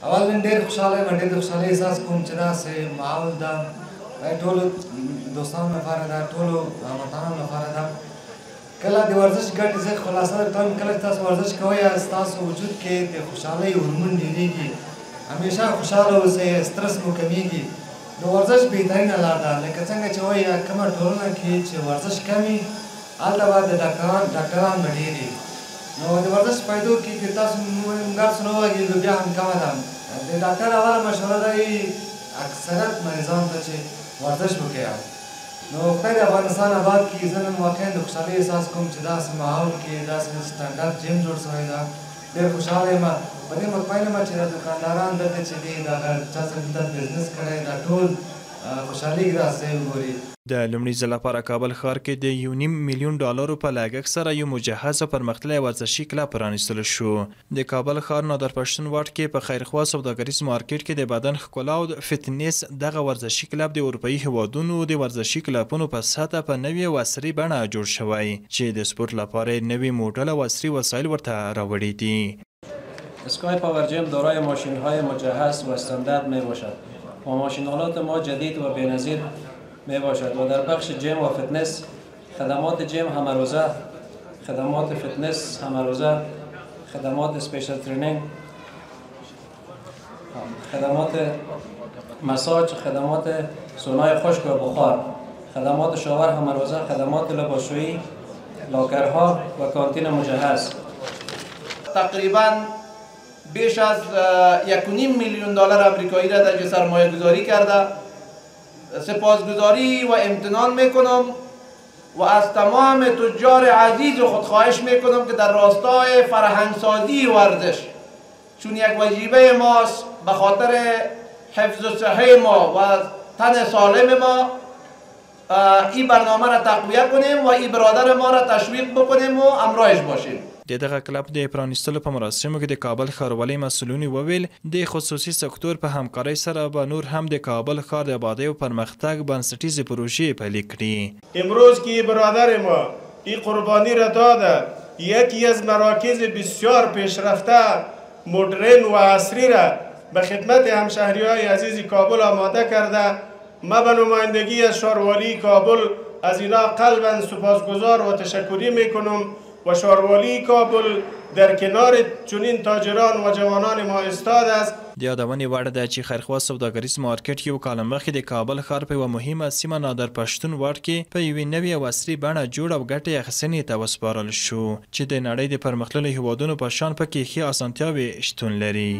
اول نن ډېر خوشاله یم، ډېر د خوشحالۍ احساس کوم چې داسې ماحول ده ټولو دوستانو لپاره ده، ټولو هموطنانو لپاره ده. کله د ورزش ګټې زه خلاصه درته کله چې تاسو ورزش کوئ ستاسو وجود کې د خوشحالۍ هورمون ډېرېږي، همیشه خوشحاله اوسئ، سترس مو کمیږي. نو ورزش بهترینه لار ده، لکه څنګه چې وایي کومه ټولنه کې چې ورزش کم وي هلته به د ډاکټران به ډېر وي. نو د ورزش فایدو کې که تاسو ګرس نه وغږېږو بیا هم کمه ده. د ډاکټر اوله مشوره ده اکثریت مریضانو ته چې ورزش وکړئ. نو خدای د افغانستان آباد کړي. زه نن واقعا د خوشحالۍ احساس کوم چې داسې ماحول کې داسې سټنډرډ جیم جوړ شوی ده. ډېر خوشحاله یم، په دې مطمئن یم چې د دوکانداران دلته چې دي د هغه چا څخه چې دا بزنس کړی دا ټول خوشحالي داسې وګوري. د لومړي ځل لپاره کابل ښار کې د $1.5 میلیون په لګښت سره یو مجهز او پرمختللی ورزشي کلب پرانیستل شو. د کابل ښار نادر پښتون واټ کې په خیرخوا سوداګریز مارکیټ کې د بدن ښکلا او فټنس دغه ورزشي کلب د اروپایي هیوادونو د ورزشي کلبونو په سطحه په نوې او عصري بڼه جوړ شوی چې د سپورت لپاره نوې موډل او عصري وسایل ورته راوړي دي. اسکای پاور جیم دارای ماشین‌های مجهز و استاندارد میباشد و ماشین‌آلات ما جدید و بی‌نظیر میباشد و در بخش جیم و فتنس خدمات جیم همروزه، خدمات فتنس همروزه، خدمات اسپیشل ترینینگ، خدمات مساج، خدمات سونای خشک و بخار، خدمات شاور همروزه، خدمات لباسشویی، لاکرها و کانتین مجهز. تقریباً بیش از $1.5 میلیون آمریکایی را در سرمایه گذاری کرده. سپاسگزاری و امتنان میکنم و از تمام تجار عزیز و خود خواهش میکنم که در راستای فرهنگسازی ورزش چون یک وجیبه ماست به خاطر حفظ صحه ما و تن سالم ما این برنامه را تقویت کنیم و این برادر ما را تشویق بکنیم و همراهش باشیم. د دغه کلب د پرانیستلو په مراسمو کې د کابل ښاروالۍ مسؤلینو وویل د خصوصي سکتور په همکارۍ سره به نور هم د کابل ښار د آبادی و پرمختګ بنسټیزې پروژې پیل کړي. امروز که برادر ما این قربانی را داده یکی از مراکز بسیار پیشرفته مدرن و عصری را به خدمت همشهری‌های عزیز کابل آماده کرده، ما به نمایندگی از شهروالی کابل از اینا قلباً سپاسگزار و تشکری میکنم و شهروالی کابل در کنار چنین تاجران و جوانان ما ایستاد است. د یادونې وړ ده چې خیرخوا سوداګریز مارکیټ یو کال مخکې د کابل ښار په یوه مهمه سیمه نادر پښتون واټ کې په یوې نوې او عصري بڼه جوړ او ګټې اخیستنې ته وسپارل شو چې د نړۍ د پرمختللو هیوادونو په شان پکې ښې اسانتیاوې شتون لري.